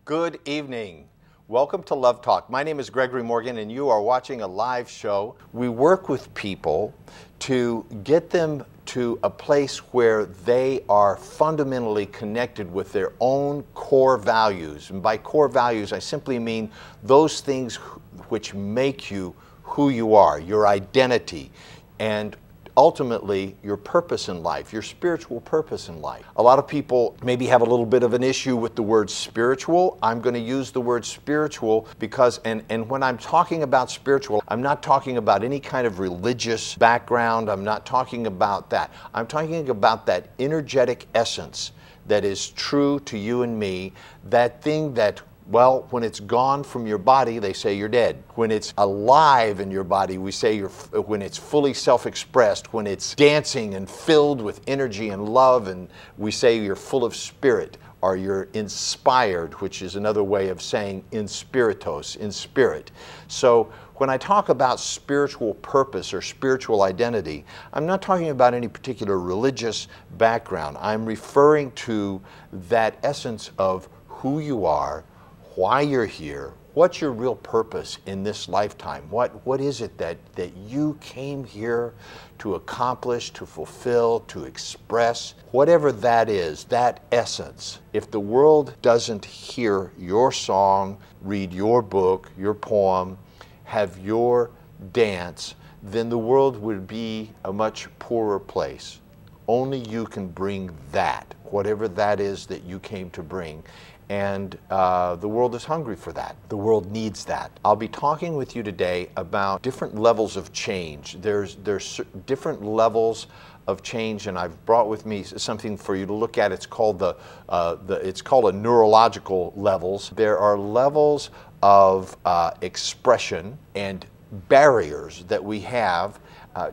Good evening. Welcome to Love Talk. My name is Gregory Morgan and you are watching a live show. We work with people to get them to a place where they are fundamentally connected with their own core values. And by core values, I simply mean those things which make you who you are, your identity, and ultimately your purpose in life, your spiritual purpose in life. A lot of people maybe have a little bit of an issue with the word spiritual. I'm going to use the word spiritual because, and when I'm talking about spiritual, I'm not talking about any kind of religious background. I'm not talking about that. I'm talking about that energetic essence that is true to you and me, that thing that, well, when it's gone from your body, they say you're dead. When it's alive in your body, we say when it's fully self-expressed, when it's dancing and filled with energy and love, and we say you're full of spirit, or you're inspired, which is another way of saying in spiritus, in spirit. So when I talk about spiritual purpose or spiritual identity, I'm not talking about any particular religious background. I'm referring to that essence of who you are, why you're here, what's your real purpose in this lifetime? What is it that you came here to accomplish, to fulfill, to express? Whatever that is, that essence. If the world doesn't hear your song, read your book, your poem, have your dance, then the world would be a much poorer place. Only you can bring that, whatever that is that you came to bring. And the world is hungry for that. The world needs that. I'll be talking with you today about different levels of change. There's different levels of change, and I've brought with me something for you to look at. It's called it's called a neurological levels. There are levels of expression and barriers that we have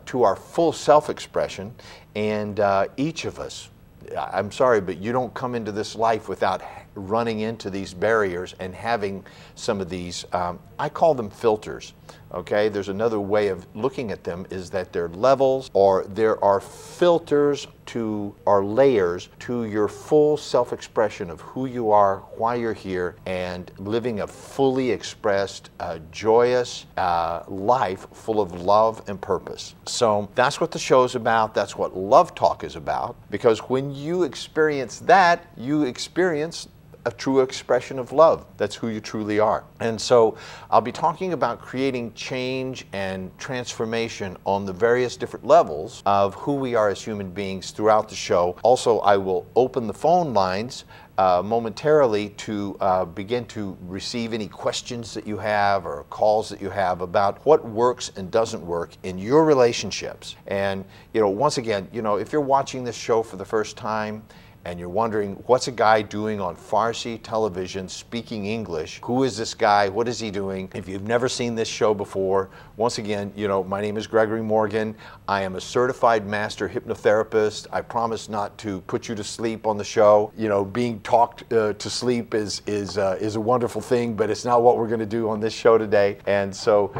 to our full self-expression, and each of us, I'm sorry, but you don't come into this life without running into these barriers and having some of these, I call them filters, okay? There's another way of looking at them, is that they're levels, or there are filters to, or layers to your full self-expression of who you are, why you're here, and living a fully expressed, joyous life full of love and purpose. So that's what the show's about. That's what Love Talk is about, because when you experience that, you experience a true expression of love. That's who you truly are. And so I'll be talking about creating change and transformation on the various different levels of who we are as human beings throughout the show. Also, I will open the phone lines momentarily to begin to receive any questions that you have or calls that you have about what works and doesn't work in your relationships. And, you know, once again, you know, if you're watching this show for the first time and you're wondering, what's a guy doing on Farsi television speaking English? Who is this guy? What is he doing? If you've never seen this show before, once again, you know, my name is Gregory Morgan. I am a certified master hypnotherapist. I promise not to put you to sleep on the show. You know, being talked to sleep is a wonderful thing, but it's not what we're going to do on this show today. And so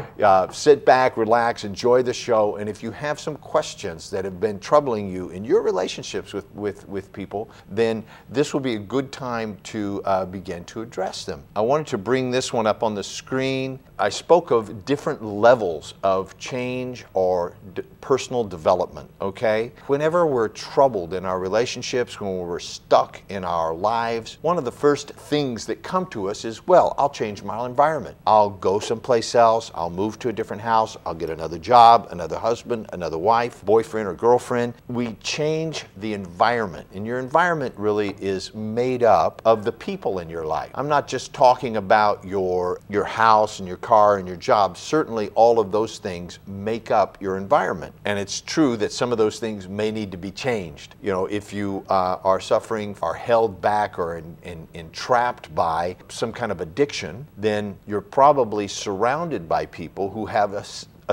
sit back, relax, enjoy the show. And if you have some questions that have been troubling you in your relationships with people, then this will be a good time to begin to address them. I wanted to bring this one up on the screen. I spoke of different levels of change or personal development, okay? Whenever we're troubled in our relationships, when we're stuck in our lives, one of the first things that come to us is, well, I'll change my environment. I'll go someplace else, I'll move to a different house, I'll get another job, another husband, another wife, boyfriend or girlfriend. We change the environment, and your environment really is made up of the people in your life. I'm not just talking about your house and your car and your job. Certainly all of those things make up your environment. And it's true that some of those things may need to be changed. You know, if you are suffering, are held back or entrapped by some kind of addiction, then you're probably surrounded by people who have a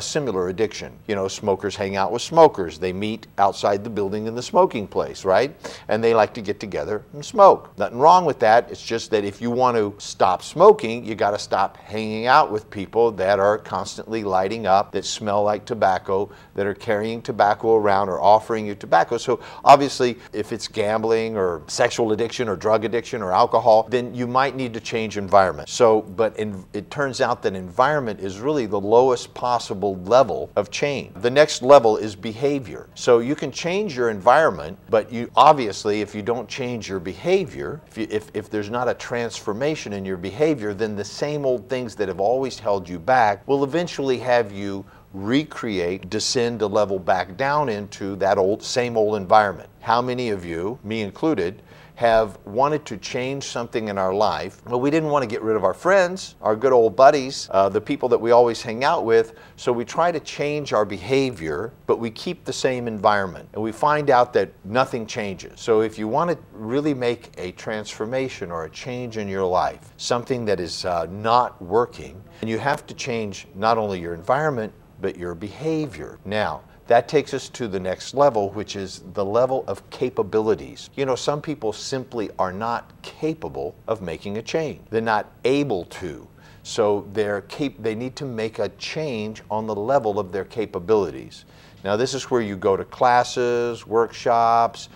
similar addiction. You know, smokers hang out with smokers. They meet outside the building in the smoking place, right? And they like to get together and smoke. Nothing wrong with that. It's just that if you want to stop smoking, you got to stop hanging out with people that are constantly lighting up, that smell like tobacco, that are carrying tobacco around or offering you tobacco. So obviously, if it's gambling or sexual addiction or drug addiction or alcohol, then you might need to change environment. So, but it turns out that environment is really the lowest possible level of change. The next level is behavior. So you can change your environment, but you obviously, if you don't change your behavior, if there's not a transformation in your behavior, then the same old things that have always held you back will eventually have you recreate, descend a level back down into that same old environment. How many of you, me included, have wanted to change something in our life, but we didn't want to get rid of our friends, our good old buddies, the people that we always hang out with, so we try to change our behavior, but we keep the same environment, and we find out that nothing changes. So if you want to really make a transformation or a change in your life, something that is not working, and you have to change not only your environment, but your behavior. Now, that takes us to the next level, which is the level of capabilities. You know, some people simply are not capable of making a change. They're not able to. So they need to make a change on the level of their capabilities. Now, this is where you go to classes, workshops,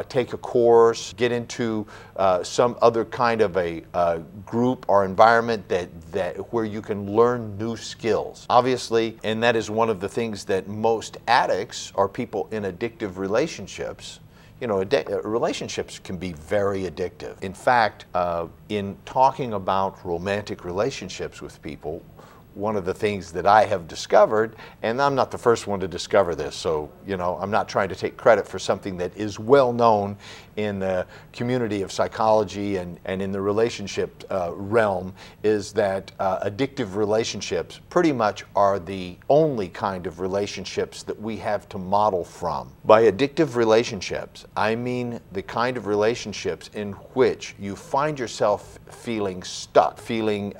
take a course, get into some other kind of a group or environment where you can learn new skills. Obviously, and that is one of the things that most addicts or people in addictive relationships, you know, relationships can be very addictive. In fact, in talking about romantic relationships with people, one of the things that I have discovered, and I'm not the first one to discover this, so I'm not trying to take credit for something that is well known in the community of psychology and in the relationship realm, is that addictive relationships pretty much are the only kind of relationships that we have to model from. By addictive relationships, I mean the kind of relationships in which you find yourself feeling stuck, feeling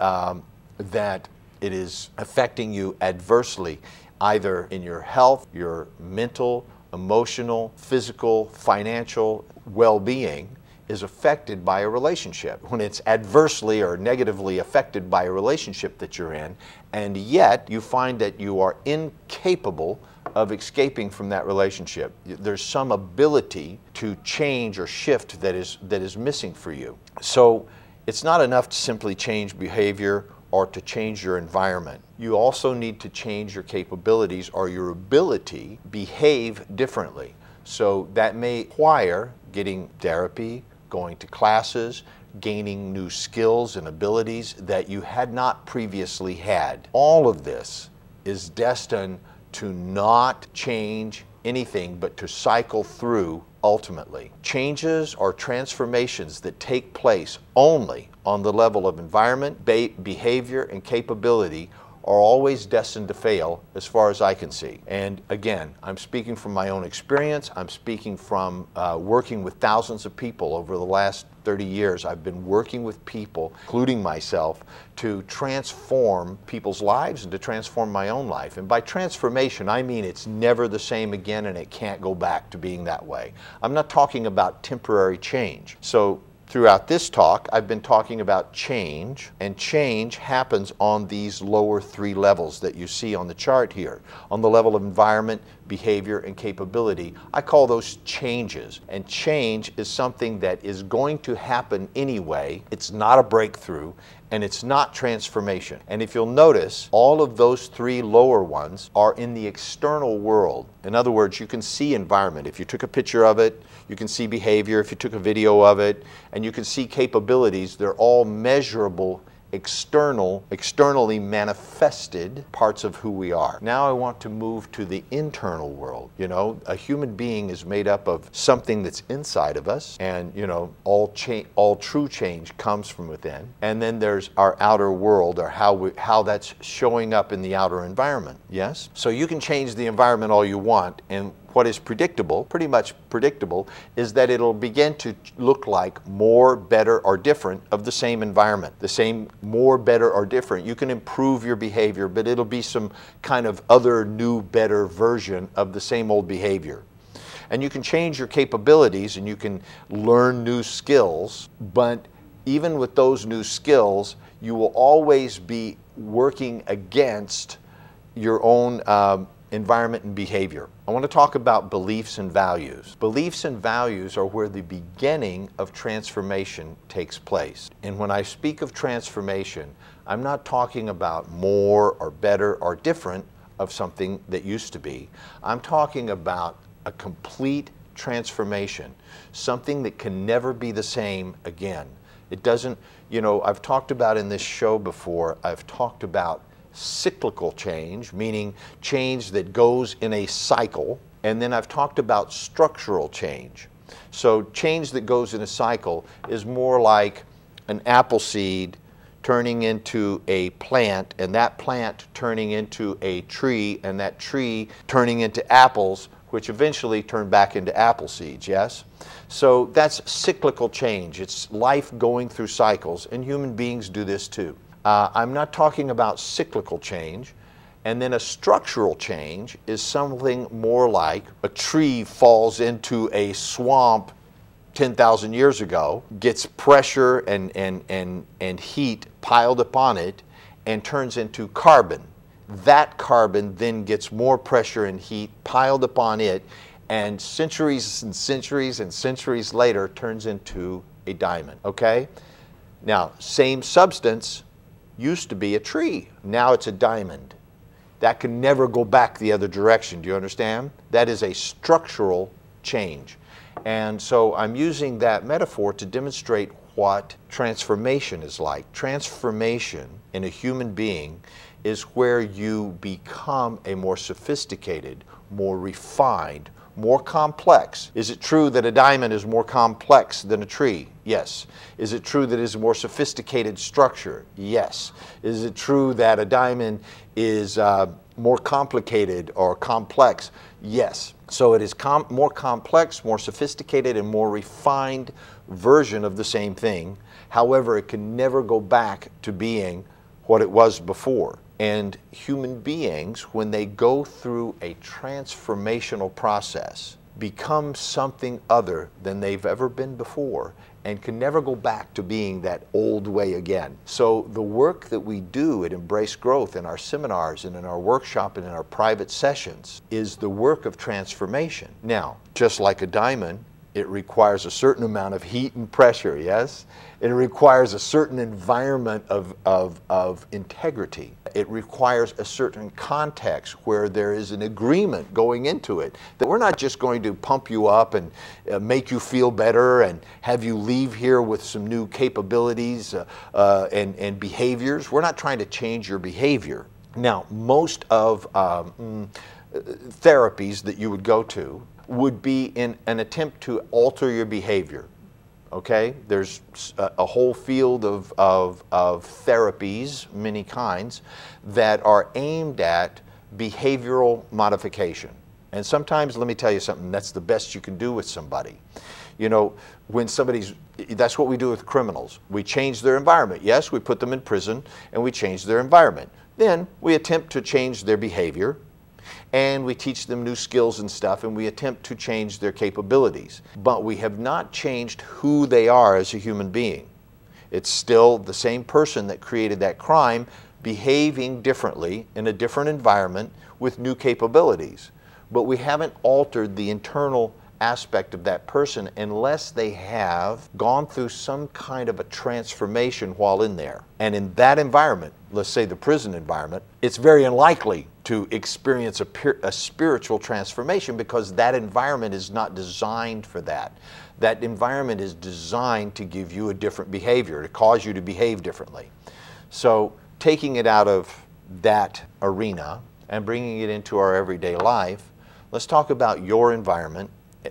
that it is affecting you adversely, either in your health, your mental, emotional, physical, financial well-being is affected by a relationship. When it's adversely or negatively affected by a relationship that you're in, and yet you find that you are incapable of escaping from that relationship. There's some ability to change or shift that is missing for you. So it's not enough to simply change behavior or to change your environment. You also need to change your capabilities or your ability to behave differently. So that may require getting therapy, going to classes, gaining new skills and abilities that you had not previously had. All of this is destined to not change anything but to cycle through ultimately. Changes or transformations that take place only on the level of environment, behavior, and capability are always destined to fail as far as I can see. And again, I'm speaking from my own experience. I'm speaking from working with thousands of people over the last 30 years. I've been working with people, including myself, to transform people's lives and to transform my own life. And by transformation, I mean it's never the same again and it can't go back to being that way. I'm not talking about temporary change. So throughout this talk, I've been talking about change, and change happens on these lower three levels that you see on the chart here. On the level of environment, behavior, and capability, I call those changes. And change is something that is going to happen anyway. It's not a breakthrough, and it's not transformation. And if you'll notice, all of those three lower ones are in the external world. In other words, you can see environment. If you took a picture of it, you can see behavior. If you took a video of it, and you can see capabilities, they're all measurable, externally manifested parts of who we are. Now I want to move to the internal world. A human being is made up of something that's inside of us, and all true change comes from within. And then there's our outer world, or how that's showing up in the outer environment. Yes? So you can change the environment all you want, and what is predictable, pretty much predictable, is that it'll begin to look like more, better, or different of the same environment. The same more, better, or different. You can improve your behavior, but it'll be some kind of other new, better version of the same old behavior. And you can change your capabilities and you can learn new skills, but even with those new skills, you will always be working against your own environment and behavior. I want to talk about beliefs and values. Beliefs and values are where the beginning of transformation takes place. And when I speak of transformation, I'm not talking about more or better or different of something that used to be. I'm talking about a complete transformation, something that can never be the same again. It doesn't, I've talked about in this show before, I've talked about cyclical change, meaning change that goes in a cycle, and then I've talked about structural change. So change that goes in a cycle is more like an apple seed turning into a plant, and that plant turning into a tree, and that tree turning into apples, which eventually turn back into apple seeds, yes? So that's cyclical change. It's life going through cycles, and human beings do this too. I'm not talking about cyclical change. And then a structural change is something more like a tree falls into a swamp 10,000 years ago, gets pressure and heat piled upon it, and turns into carbon. That carbon then gets more pressure and heat piled upon it, and centuries and centuries and centuries later turns into a diamond, okay? Now, same substance, used to be a tree. Now it's a diamond. That can never go back the other direction. Do you understand? That is a structural change. And so I'm using that metaphor to demonstrate what transformation is like. Transformation in a human being is where you become a more sophisticated, more refined, more complex. Is it true that a diamond is more complex than a tree? Yes. Is it true that it is a more sophisticated structure? Yes. Is it true that a diamond is more complicated or complex? Yes. So it is more complex, more sophisticated, and more refined version of the same thing. However, it can never go back to being what it was before. And human beings, when they go through a transformational process, become something other than they've ever been before and can never go back to being that old way again. So the work that we do at Embrace Growth in our seminars and in our workshop and in our private sessions is the work of transformation. Now, just like a diamond, it requires a certain amount of heat and pressure, yes? It requires a certain environment of integrity. It requires a certain context where there is an agreement going into it, that we're not just going to pump you up and make you feel better and have you leave here with some new capabilities and behaviors. We're not trying to change your behavior. Now, most of therapies that you would go to would be in an attempt to alter your behavior. Okay, there's a whole field of therapies, many kinds, that are aimed at behavioral modification. And sometimes, let me tell you something, that's the best you can do with somebody. You know, when that's what we do with criminals. We change their environment. Yes, we put them in prison and we change their environment. Then we attempt to change their behavior, and we teach them new skills and stuff, and we attempt to change their capabilities. But we have not changed who they are as a human being. It's still the same person that created that crime, behaving differently in a different environment with new capabilities. But we haven't altered the internal aspect of that person unless they have gone through some kind of a transformation while in there. And in that environment, let's say the prison environment, it's very unlikely to experience a spiritual transformation because that environment is not designed for that. That environment is designed to give you a different behavior, to cause you to behave differently. So taking it out of that arena and bringing it into our everyday life, let's talk about your environment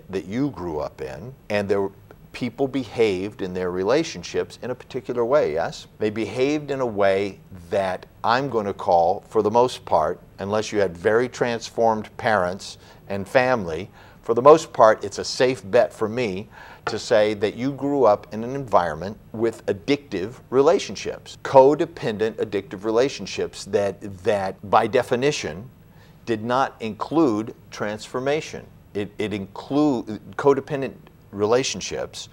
that you grew up in, and people behaved in their relationships in a particular way, yes? They behaved in a way that I'm going to call, for the most part, unless you had very transformed parents and family, for the most part, it's a safe bet for me to say that you grew up in an environment with addictive relationships, codependent addictive relationships that by definition did not include transformation. It include codependent relationships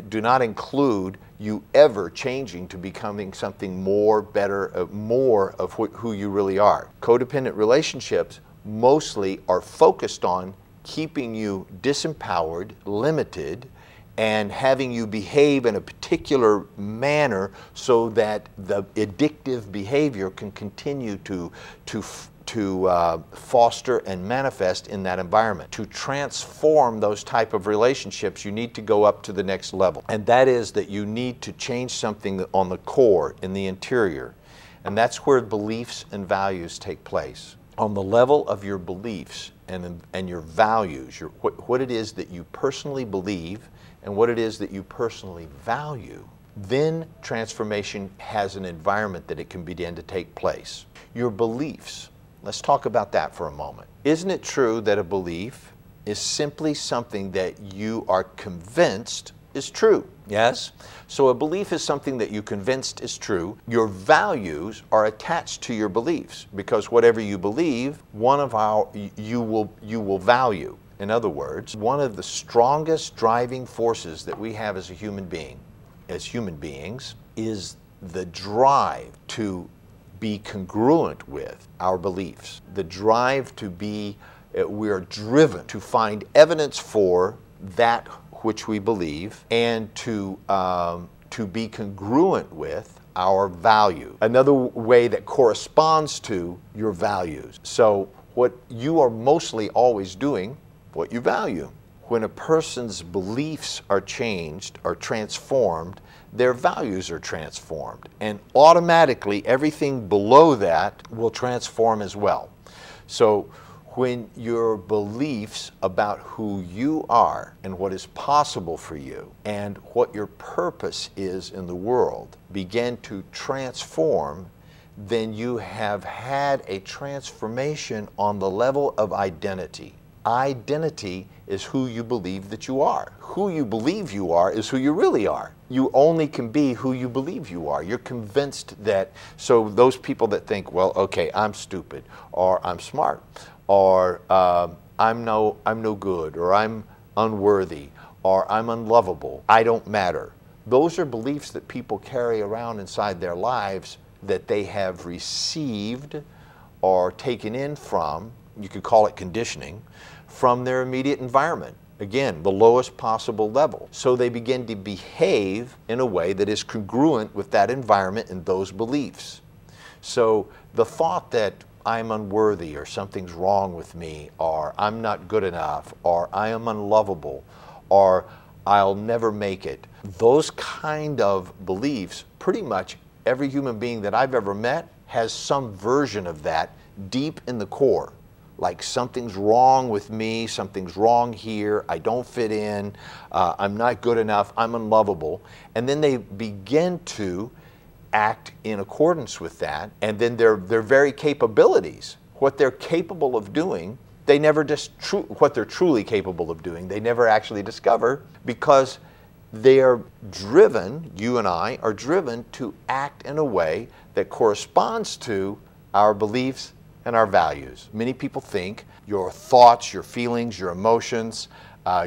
do not include you ever changing to becoming something more, better, more of who you really are. Codependent relationships mostly are focused on keeping you disempowered, limited, and having you behave in a particular manner so that the addictive behavior can continue to foster and manifest in that environment. To transform those type of relationships, you need to go up to the next level. And that is that you need to change something on the core, in the interior. And that's where beliefs and values take place. On the level of your beliefs and your values, what it is that you personally believe and what it is that you personally value, then transformation has an environment that it can begin to take place. Your beliefs. Let's talk about that for a moment. Isn't it true that a belief is simply something that you are convinced is true? Yes? So a belief is something that you convinced is true. Your values are attached to your beliefs because whatever you believe, you will value. In other words, one of the strongest driving forces that we have as human beings, is the drive to be congruent with our beliefs. The drive to be, we are driven to find evidence for that which we believe and to be congruent with our value. Another way that corresponds to your values. So what you are mostly always doing, what you value. when a person's beliefs are changed or transformed, their values are transformed. And automatically, everything below that will transform as well. So when your beliefs about who you are and what is possible for you and what your purpose is in the world begin to transform, then you have had a transformation on the level of identity. Identity is who you believe that you are. Who you believe you are is who you really are. You only can be who you believe you are. You're convinced that, so those people that think, well, okay, I'm stupid, or I'm smart, or I'm no good, or I'm unworthy, or I'm unlovable, I don't matter. Those are beliefs that people carry around inside their lives that they have received or taken in from, you could call it conditioning, from their immediate environment. Again, the lowest possible level. So they begin to behave in a way that is congruent with that environment and those beliefs. So the thought that I'm unworthy, or something's wrong with me, or I'm not good enough, or I am unlovable, or I'll never make it, those kind of beliefs, pretty much every human being that I've ever met has some version of that deep in the core. Like something's wrong with me, something's wrong here, I don't fit in, I'm not good enough, I'm unlovable. And then they begin to act in accordance with that, and then their very capabilities, what they're capable of doing, they never what they're truly capable of doing, they never actually discover, because they are driven, you and I are driven to act in a way that corresponds to our beliefs and our values. Many people think your thoughts, your feelings, your emotions,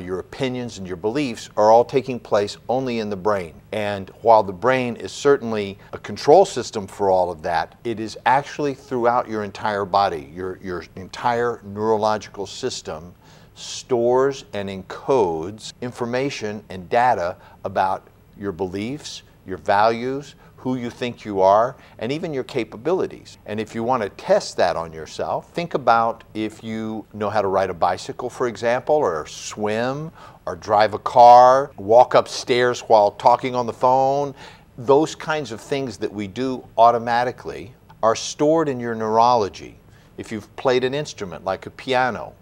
your opinions and your beliefs are all taking place only in the brain. And while the brain is certainly a control system for all of that, it is actually throughout your entire body. Your entire neurological system stores and encodes information and data about your beliefs, your values, who you think you are, and even your capabilities. And if you want to test that on yourself, think about if you know how to ride a bicycle, for example, or swim, or drive a car, walk upstairs while talking on the phone. Those kinds of things that we do automatically are stored in your neurology. If you've played an instrument like a piano,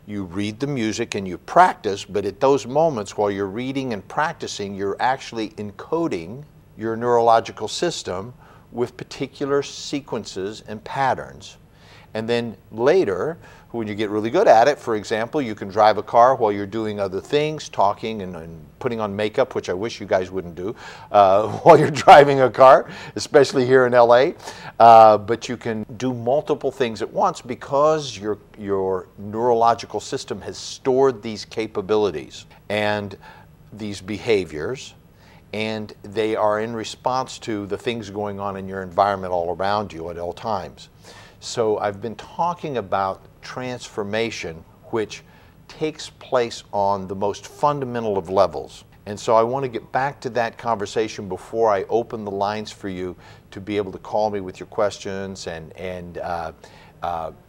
you read the music and you practice, but at those moments while you're reading and practicing, you're actually encoding your neurological system with particular sequences and patterns. And then later, when you get really good at it, for example, you can drive a car while you're doing other things, talking and putting on makeup, which I wish you guys wouldn't do while you're driving a car, especially here in LA. But you can do multiple things at once because your neurological system has stored these capabilities and these behaviors, and they are in response to the things going on in your environment all around you at all times. So I've been talking about transformation, which takes place on the most fundamental of levels. And so I want to get back to that conversation before I open the lines for you to be able to call me with your questions and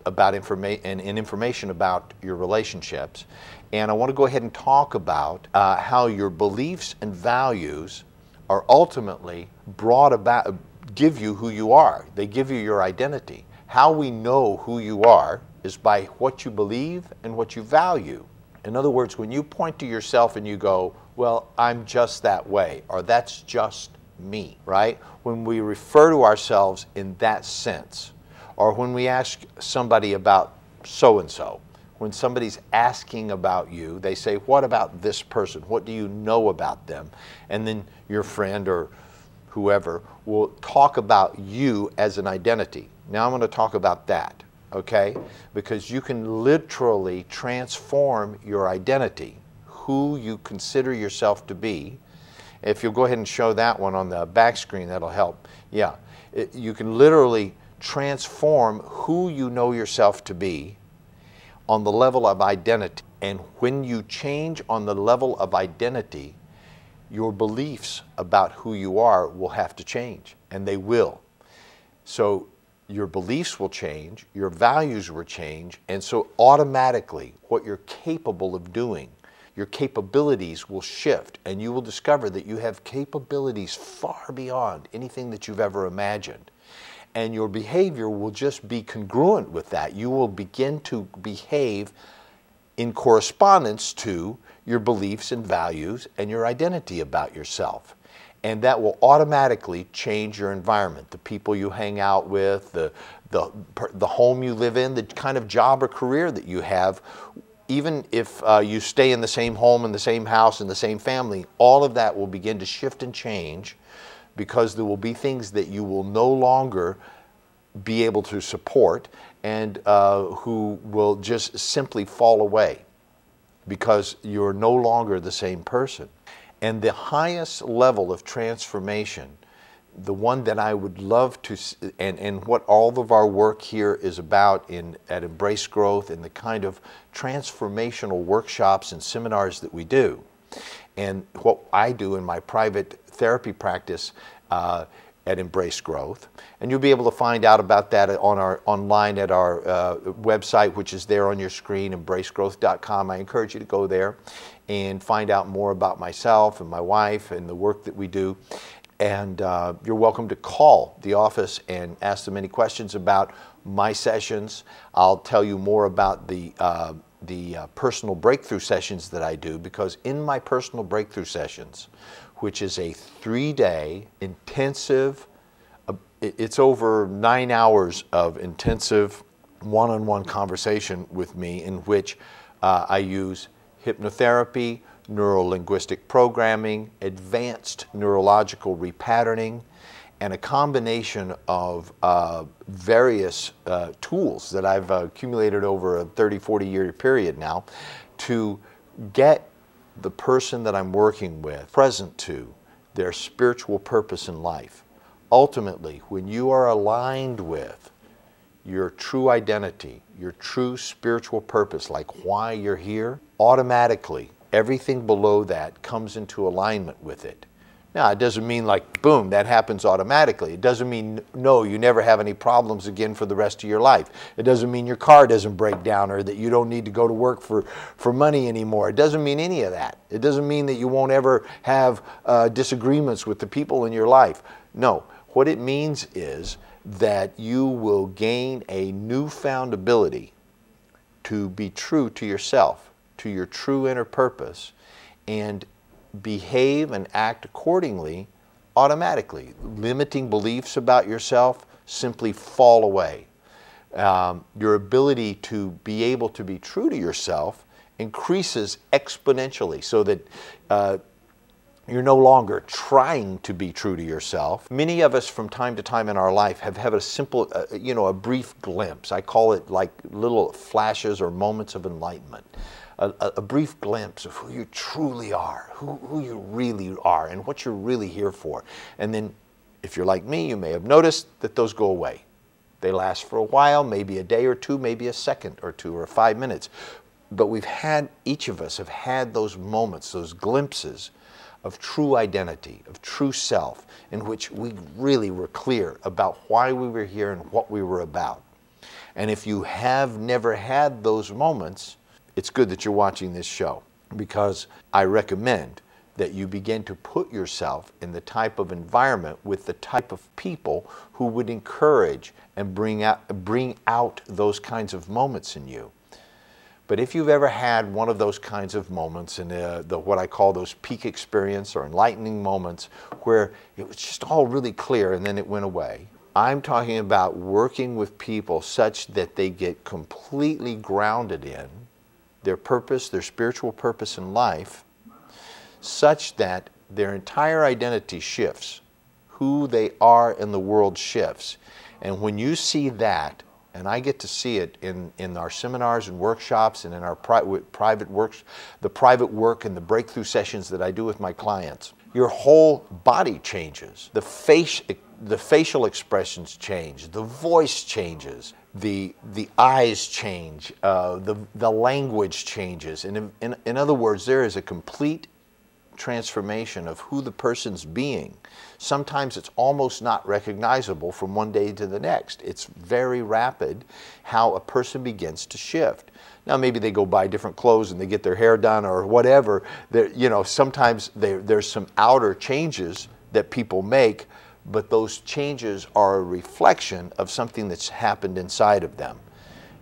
about information about your relationships. And I want to go ahead and talk about how your beliefs and values are ultimately brought about, give you who you are. They give you your identity. How we know who you are is by what you believe and what you value. In other words, when you point to yourself and you go, well, I'm just that way, or that's just me, right? When we refer to ourselves in that sense, or when we ask somebody about so-and-so, when somebody's asking about you, they say, what about this person? What do you know about them? And then your friend or whoever will talk about you as an identity. Now I'm going to talk about that, okay? Because you can literally transform your identity, who you consider yourself to be. If you'll go ahead and show that one on the back screen, that'll help. Yeah, you can literally transform who you know yourself to be on the level of identity. And when you change on the level of identity, your beliefs about who you are will have to change, and they will. So your beliefs will change, your values will change, and so automatically what you're capable of doing your capabilities will shift, and you will discover that you have capabilities far beyond anything that you've ever imagined. And your behavior will just be congruent with that. You will begin to behave in correspondence to your beliefs and values and your identity about yourself. And that will automatically change your environment, the people you hang out with, the home you live in, the kind of job or career that you have. Even if you stay in the same home, in the same house, in the same family, all of that will begin to shift and change, because there will be things that you will no longer be able to support, and who will just simply fall away because you're no longer the same person. And the highest level of transformation, the one that I would love to, and what all of our work here is about at Embrace Growth, and the kind of transformational workshops and seminars that we do, and what I do in my private therapy practice at Embrace Growth. And you'll be able to find out about that online at our website, which is there on your screen, embracegrowth.com. I encourage you to go there and find out more about myself and my wife and the work that we do. And you're welcome to call the office and ask them any questions about my sessions. I'll tell you more about the personal breakthrough sessions that I do, because in my personal breakthrough sessions, which is a 3-day intensive, it's over 9 hours of intensive one-on-one conversation with me, in which I use hypnotherapy, neuro-linguistic programming, advanced neurological repatterning, and a combination of various tools that I've accumulated over a 30-40 year period now, to get the person that I'm working with present to their spiritual purpose in life. Ultimately, when you are aligned with your true identity, your true spiritual purpose, like why you're here, automatically everything below that comes into alignment with it. Now, it doesn't mean like, boom, that happens automatically. It doesn't mean, no, you never have any problems again for the rest of your life. It doesn't mean your car doesn't break down, or that you don't need to go to work for money anymore. It doesn't mean any of that. It doesn't mean that you won't ever have disagreements with the people in your life. No, what it means is that you will gain a newfound ability to be true to yourself, to your true inner purpose, and behave and act accordingly automatically. Limiting beliefs about yourself simply fall away. Your ability to be able to be true to yourself increases exponentially, so that you're no longer trying to be true to yourself. Many of us from time to time in our life have had a simple, a brief glimpse. I call it like little flashes or moments of enlightenment. A brief glimpse of who you truly are, who you really are, and what you're really here for. And then, if you're like me, you may have noticed that those go away. They last for a while, maybe a day or two, maybe a second or two, or 5 minutes. But each of us have had those moments, those glimpses of true identity, of true self, in which we really were clear about why we were here and what we were about. And if you have never had those moments, it's good that you're watching this show, because I recommend that you begin to put yourself in the type of environment with the type of people who would encourage and bring out those kinds of moments in you. But if you've ever had one of those kinds of moments, and what I call those peak experience or enlightening moments, where it was just all really clear and then it went away, I'm talking about working with people such that they get completely grounded in their purpose, their spiritual purpose in life, such that their entire identity shifts. Who they are in the world shifts. And when you see that, and I get to see it in our seminars and workshops, and in our private works, the private work and the breakthrough sessions that I do with my clients, your whole body changes. The facial expressions change, the voice changes, the eyes change, the language changes. And in other words, there is a complete transformation of who the person's being, sometimes it's almost not recognizable from one day to the next. It's very rapid how a person begins to shift. Now, maybe they go buy different clothes and they get their hair done or whatever. You know, sometimes there's some outer changes that people make, but those changes are a reflection of something that's happened inside of them.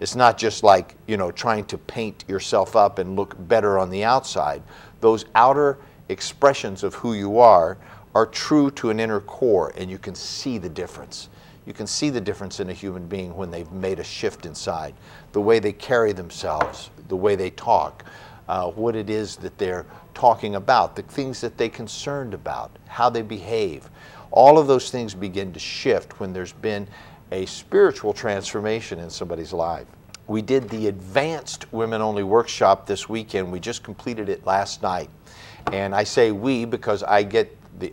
It's not just like, you know, trying to paint yourself up and look better on the outside. Those outer expressions of who you are true to an inner core, and you can see the difference. You can see the difference in a human being when they've made a shift inside. The way they carry themselves, the way they talk, what it is that they're talking about, the things that they're concerned about, how they behave. All of those things begin to shift when there's been a spiritual transformation in somebody's life. We did the Advanced Women Only Workshop this weekend. We just completed it last night. And I say we because I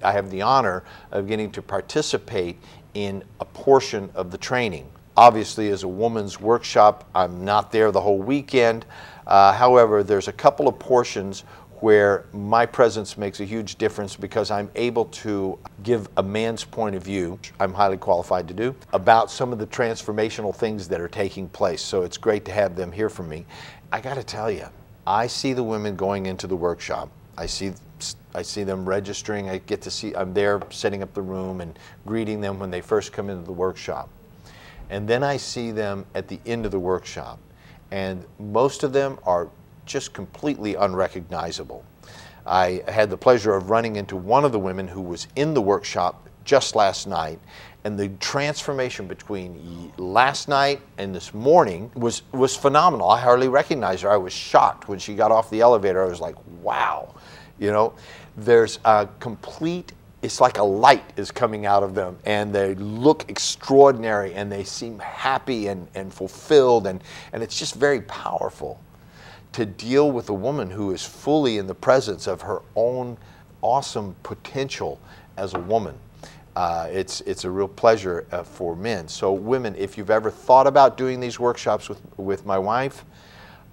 have the honor of getting to participate in a portion of the training. Obviously, as a woman's workshop, I'm not there the whole weekend. However, there's a couple of portions where my presence makes a huge difference because I'm able to give a man's point of view, which I'm highly qualified to do, about some of the transformational things that are taking place. So it's great to have them hear from me. I got to tell you, I see the women going into the workshop. I see them registering. I'm there setting up the room and greeting them when they first come into the workshop. And then I see them at the end of the workshop. And most of them are just completely unrecognizable. I had the pleasure of running into one of the women who was in the workshop just last night, and the transformation between last night and this morning was phenomenal. I hardly recognized her. I was shocked when she got off the elevator. I was like, wow. You know, there's a complete, it's like a light is coming out of them, and they look extraordinary, and they seem happy and fulfilled, and it's just very powerful to deal with a woman who is fully in the presence of her own awesome potential as a woman. It's a real pleasure for men. So women, if you've ever thought about doing these workshops with my wife,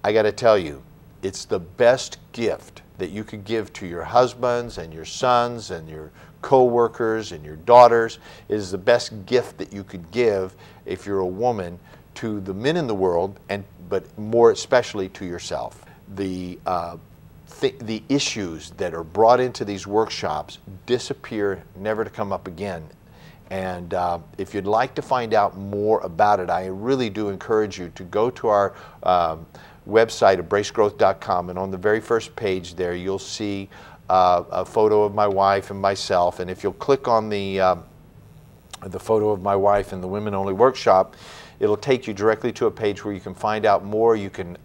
I got to tell you, it's the best gift that you could give to your husbands and your sons and your co-workers and your daughters. It is the best gift that you could give if you're a woman to the men in the world, but more especially to yourself. The issues that are brought into these workshops disappear, never to come up again. And if you'd like to find out more about it, I really do encourage you to go to our website, embracegrowth.com, and on the very first page there you'll see a photo of my wife and myself. And if you'll click on the photo of my wife in the Women Only Workshop, it'll take you directly to a page where you can find out more. You can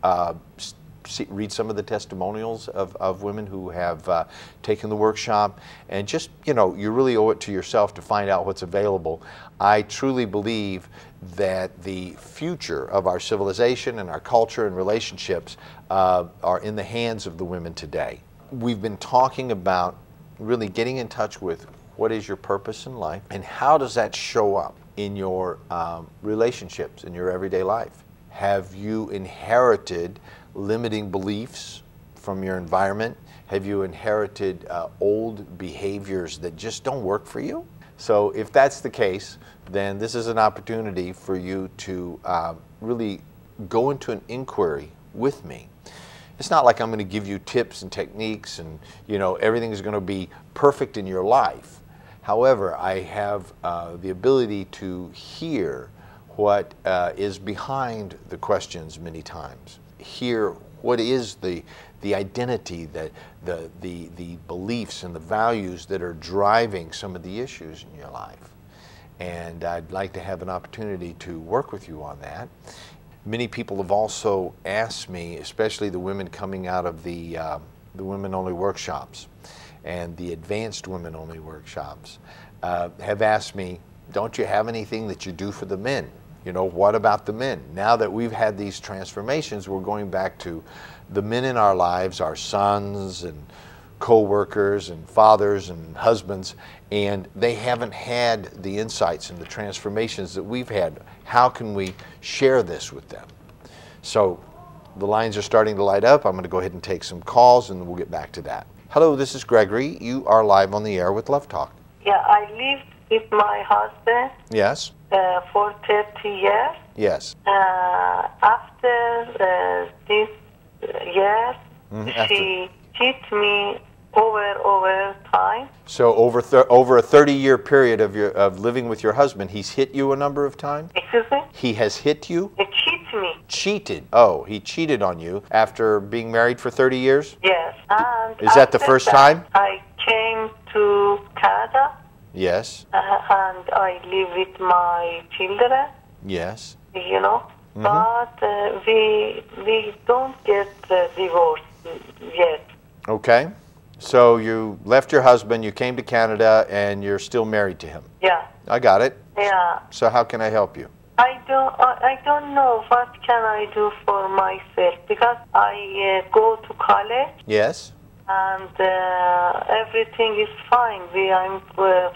read some of the testimonials of women who have taken the workshop, and just, you know, you really owe it to yourself to find out what's available. I truly believe that the future of our civilization and our culture and relationships are in the hands of the women today. We've been talking about really getting in touch with what is your purpose in life and how does that show up in your relationships, in your everyday life. Have you inherited limiting beliefs from your environment? Have you inherited old behaviors that just don't work for you? So if that's the case, then this is an opportunity for you to really go into an inquiry with me. It's not like I'm going to give you tips and techniques and, you know, everything is going to be perfect in your life. However, I have the ability to hear what is behind the questions many times. Hear what is the identity, the beliefs and the values that are driving some of the issues in your life. And I'd like to have an opportunity to work with you on that. Many people have also asked me, especially the women coming out of the Women Only Workshops and the Advanced Women Only Workshops, have asked me, don't you have anything that you do for the men? You know, what about the men? Now that we've had these transformations, we're going back to the men in our lives, our sons and co-workers and fathers and husbands, and they haven't had the insights and the transformations that we've had. How can we share this with them? So the lines are starting to light up. I'm going to go ahead and take some calls and we'll get back to that. Hello, this is Gregory. You are live on the air with Love Talk. Yeah, I lived with my husband Yes? for 30 years. Yes. After this year, she cheated me over time. So over a 30-year period of living with your husband, he's hit you a number of times? Excuse me? He has hit you? He cheated me. Cheated. Oh, he cheated on you after being married for 30 years? Yes. And Is that the after first that, time? I came to Canada Yes. and I live with my children, Yes. you know. But we don't get divorced yet. Okay. So you left your husband, you came to Canada, and you're still married to him. Yeah. I got it. Yeah. So how can I help you? I don't know what can I do for myself because I go to college Yes. and everything is fine. I'm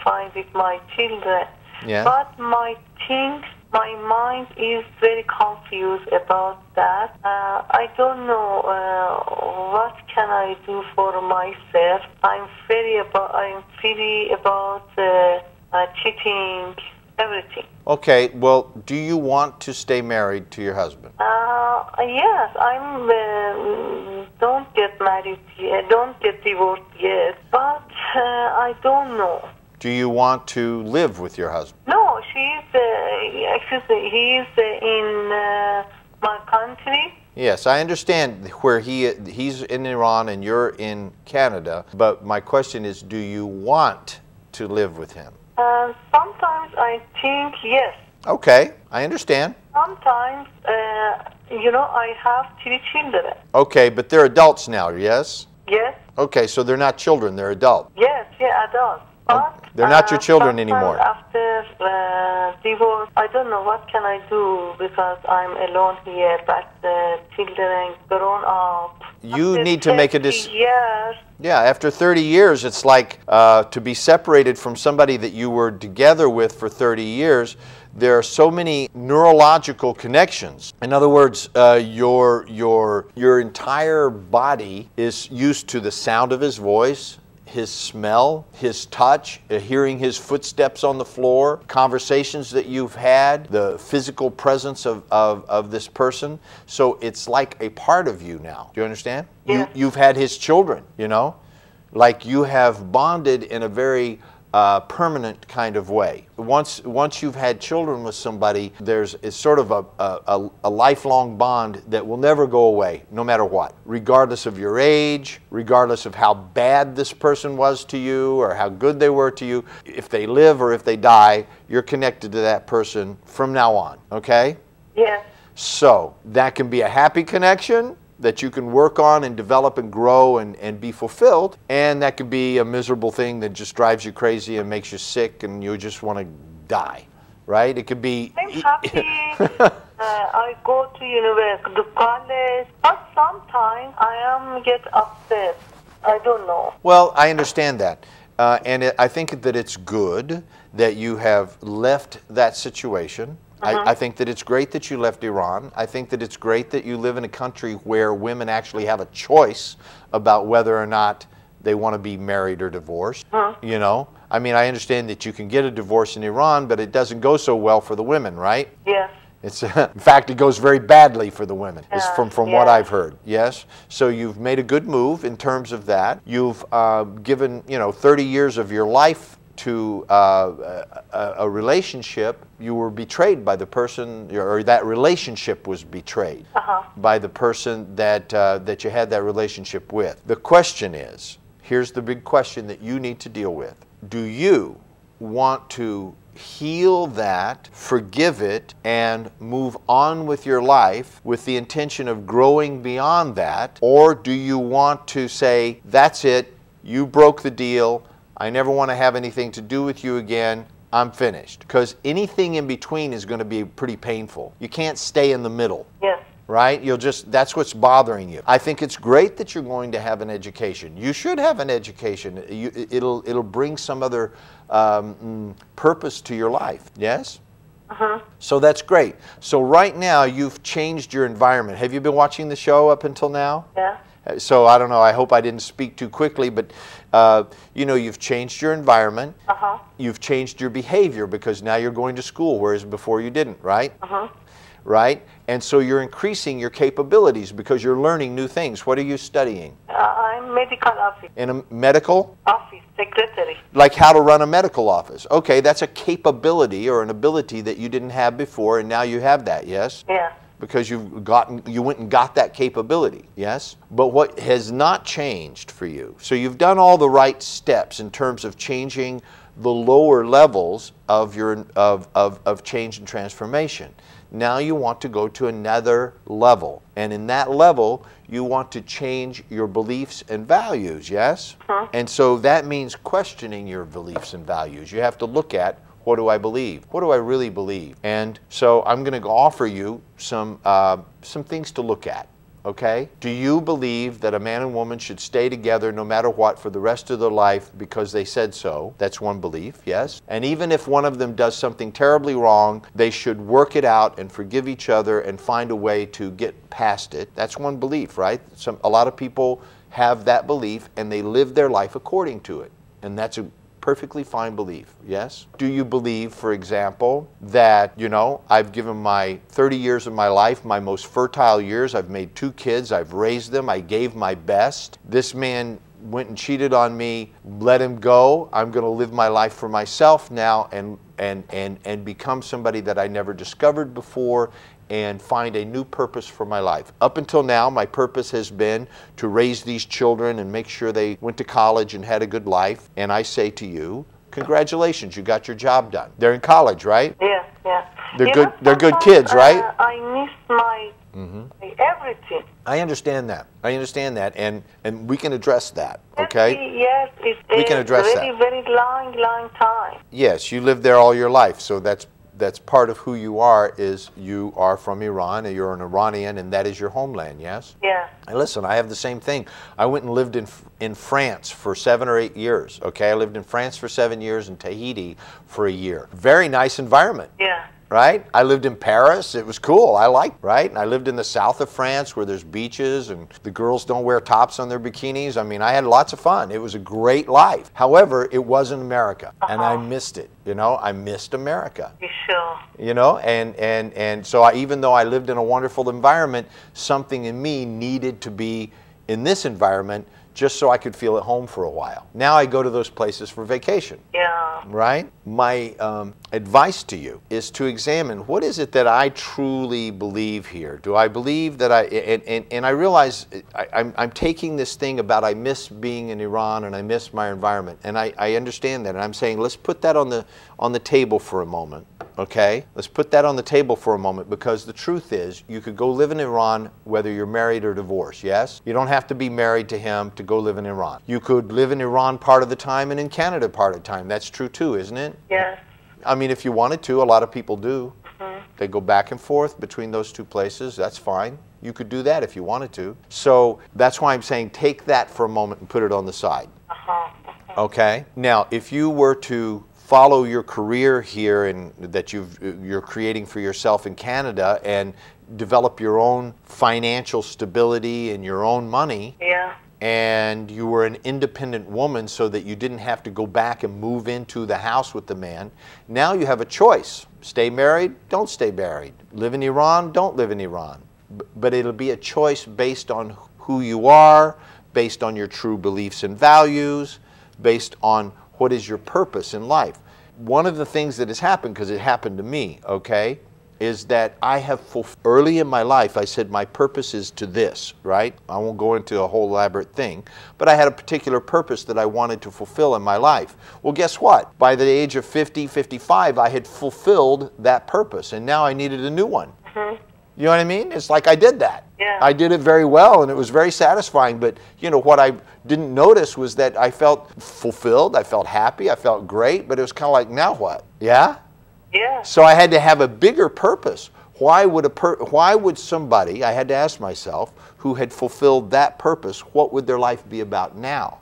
fine with my children. Yeah. But my mind is very confused about that. I don't know what can I do for myself. I'm feeling about cheating, everything. Okay, well, do you want to stay married to your husband? Yes, don't get married yet, don't get divorced yet, but I don't know. Do you want to live with your husband? No, he's in my country. Yes, I understand where he's in Iran and you're in Canada, but my question is, do you want to live with him? Sometimes I think yes. Okay, I understand. Sometimes, I have 3 children. Okay, but they're adults now, yes? Yes, Okay, so they're not children, they're adults. yes, yeah, adults. But They're not your children sometimes anymore. After divorce, I don't know what can I do because I'm alone here, but the children grown up. You After need to make a 30 years. Yeah, after 30 years, it's like to be separated from somebody that you were together with for 30 years. There are so many neurological connections. In other words, your entire body is used to the sound of his voice, his smell, his touch, hearing his footsteps on the floor, conversations that you've had, the physical presence of this person. So it's like a part of you now. Do you understand? Yeah. You've had his children, you know? Like you have bonded in a very permanent kind of way. Once you've had children with somebody, it's sort of a lifelong bond that will never go away, no matter what. Regardless of your age, regardless of how bad this person was to you or how good they were to you, if they live or if they die, you're connected to that person from now on, okay? Yes. So that can be a happy connection that you can work on and develop and grow and be fulfilled, and that could be a miserable thing that just drives you crazy and makes you sick and you just want to die, right? It could be... I'm happy. I go to university, to college, but sometimes I get upset. I don't know. Well, I understand that. I think that it's good that you have left that situation. I think that it's great that you left Iran. I think that it's great that you live in a country where women actually have a choice about whether or not they want to be married or divorced. You know? I mean, I understand that you can get a divorce in Iran, but it doesn't go so well for the women, right? Yes. It's, in fact, it goes very badly for the women, is from what yeah. I've heard. Yes? So you've made a good move in terms of that. You've given, 30 years of your life to a relationship. You were betrayed by the person, or that relationship was betrayed by the person that you had that relationship with. The question is, here's the big question that you need to deal with. Do you want to heal that, forgive it, and move on with your life with the intention of growing beyond that? Or do you want to say, that's it, you broke the deal, I never want to have anything to do with you again, I'm finished? Because anything in between is going to be pretty painful. You can't stay in the middle. Yes. Right? That's what's bothering you. I think it's great that you're going to have an education. You should have an education. It'll bring some other purpose to your life. Yes? So that's great. So right now you've changed your environment. Have you been watching the show up until now? Yeah. So I don't know, I hope I didn't speak too quickly, but you know, you've changed your environment, you've changed your behavior because now you're going to school, whereas before you didn't, right? Right? And so you're increasing your capabilities because you're learning new things. What are you studying? I'm medical office. In a medical? Office, secretary. Like how to run a medical office. Okay, that's a capability or an ability that you didn't have before, and now you have that, yes? Yeah. Because you went and got that capability, yes? But what has not changed for you, so you've done all the right steps in terms of changing the lower levels of your of change and transformation. Now you want to go to another level, and in that level you want to change your beliefs and values, yes? And so that means questioning your beliefs and values. You have to look at, what do I believe? What do I really believe? And so I'm going to offer you some things to look at, okay? Do you believe that a man and woman should stay together no matter what for the rest of their life because they said so? That's one belief, yes? And even if one of them does something terribly wrong, they should work it out and forgive each other and find a way to get past it. That's one belief, right? A lot of people have that belief and they live their life according to it. And that's a perfectly fine belief, yes? Do you believe, for example, that, you know, I've given my 30 years of my life, my most fertile years, I've made 2 kids, I've raised them, I gave my best. This man went and cheated on me, let him go. I'm going to live my life for myself now and become somebody that I never discovered before and find a new purpose for my life. Up until now, my purpose has been to raise these children and make sure they went to college and had a good life. And I say to you, congratulations, you got your job done. They're in college, right? Yeah, yeah. They're good. They're good kids, right? I miss my everything. I understand that. I understand that, and we can address that. Okay. Yes, it's we can address very, that. very long time. Yes, you lived there all your life, so that's part of who you are. Is you are from Iran, and you're an Iranian, and that is your homeland. Yes. Yeah. And listen, I have the same thing. I went and lived in France for 7 or 8 years. Okay, I lived in France for 7 years and Tahiti for a year. Very nice environment. Yeah. Right? I lived in Paris. It was cool. I liked, right? And I lived in the south of France where there's beaches and the girls don't wear tops on their bikinis. I mean, I had lots of fun. It was a great life. However, it wasn't America, and I missed it. You know, I missed America. You sure? You know, and so even though I lived in a wonderful environment, something in me needed to be in this environment just so I could feel at home for a while. Now I go to those places for vacation. Yeah. Right? My advice to you is to examine, what is it that I truly believe here? Do I believe that and I realize I'm taking this thing about I miss being in Iran and I miss my environment, and I understand that, and I'm saying let's put that on the table for a moment. Okay? Let's put that on the table for a moment, because the truth is you could go live in Iran whether you're married or divorced, yes? You don't have to be married to him to go live in Iran. You could live in Iran part of the time and in Canada part of the time. That's true too, isn't it? Yes. I mean, if you wanted to, a lot of people do. They go back and forth between those two places. That's fine. You could do that if you wanted to. So that's why I'm saying take that for a moment and put it on the side. Okay? Now, if you were to follow your career here and that you're creating for yourself in Canada and develop your own financial stability and your own money, Yeah. and you were an independent woman so that you didn't have to go back and move into the house with the man, now you have a choice. Stay married, don't stay married. Live in Iran, don't live in Iran. But it'll be a choice based on who you are, based on your true beliefs and values, based on what is your purpose in life. One of the things that has happened, because it happened to me, okay, is that I have early in my life, I said my purpose is to this, right? I won't go into a whole elaborate thing, but I had a particular purpose that I wanted to fulfill in my life. Well, guess what? By the age of 50, 55, I had fulfilled that purpose, and now I needed a new one. You know what I mean? It's like I did that. Yeah. I did it very well, and it was very satisfying, but you know, what I didn't notice was that I felt fulfilled, I felt happy, I felt great, but it was kind of like, now what? Yeah? Yeah. So I had to have a bigger purpose. Why would somebody, I had to ask myself, who had fulfilled that purpose, what would their life be about now?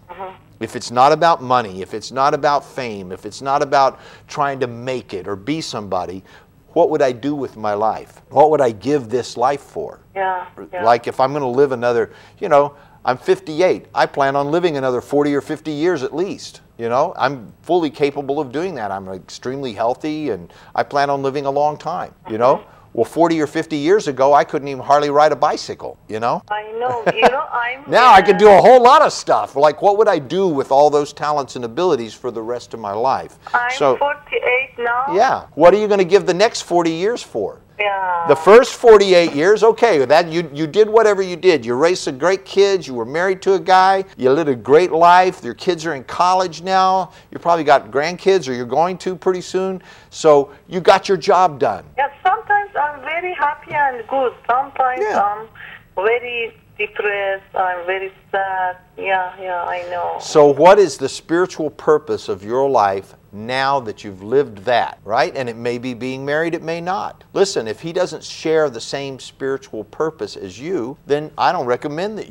If it's not about money, if it's not about fame, if it's not about trying to make it or be somebody, what would I do with my life? What would I give this life for? Yeah. Like if I'm going to live another, you know, I'm 58. I plan on living another 40 or 50 years at least. You know, I'm fully capable of doing that. I'm extremely healthy and I plan on living a long time, you know. Well, 40 or 50 years ago, I couldn't even hardly ride a bicycle, you know? I know. I'm... Now I can do a whole lot of stuff. Like, what would I do with all those talents and abilities for the rest of my life? I'm 48 now. Yeah. What are you going to give the next 40 years for? Yeah. The first 48 years, okay, that you did whatever you did. You raised some great kids. You were married to a guy. You lived a great life. Your kids are in college now. You probably got grandkids, or you're going to pretty soon. So you got your job done. Yeah, sometimes I'm very happy and good. Sometimes I'm very depressed. I'm very sad. Yeah, I know. So what is the spiritual purpose of your life now that you've lived that, right? And it may be being married, it may not. Listen, if he doesn't share the same spiritual purpose as you, then I don't recommend that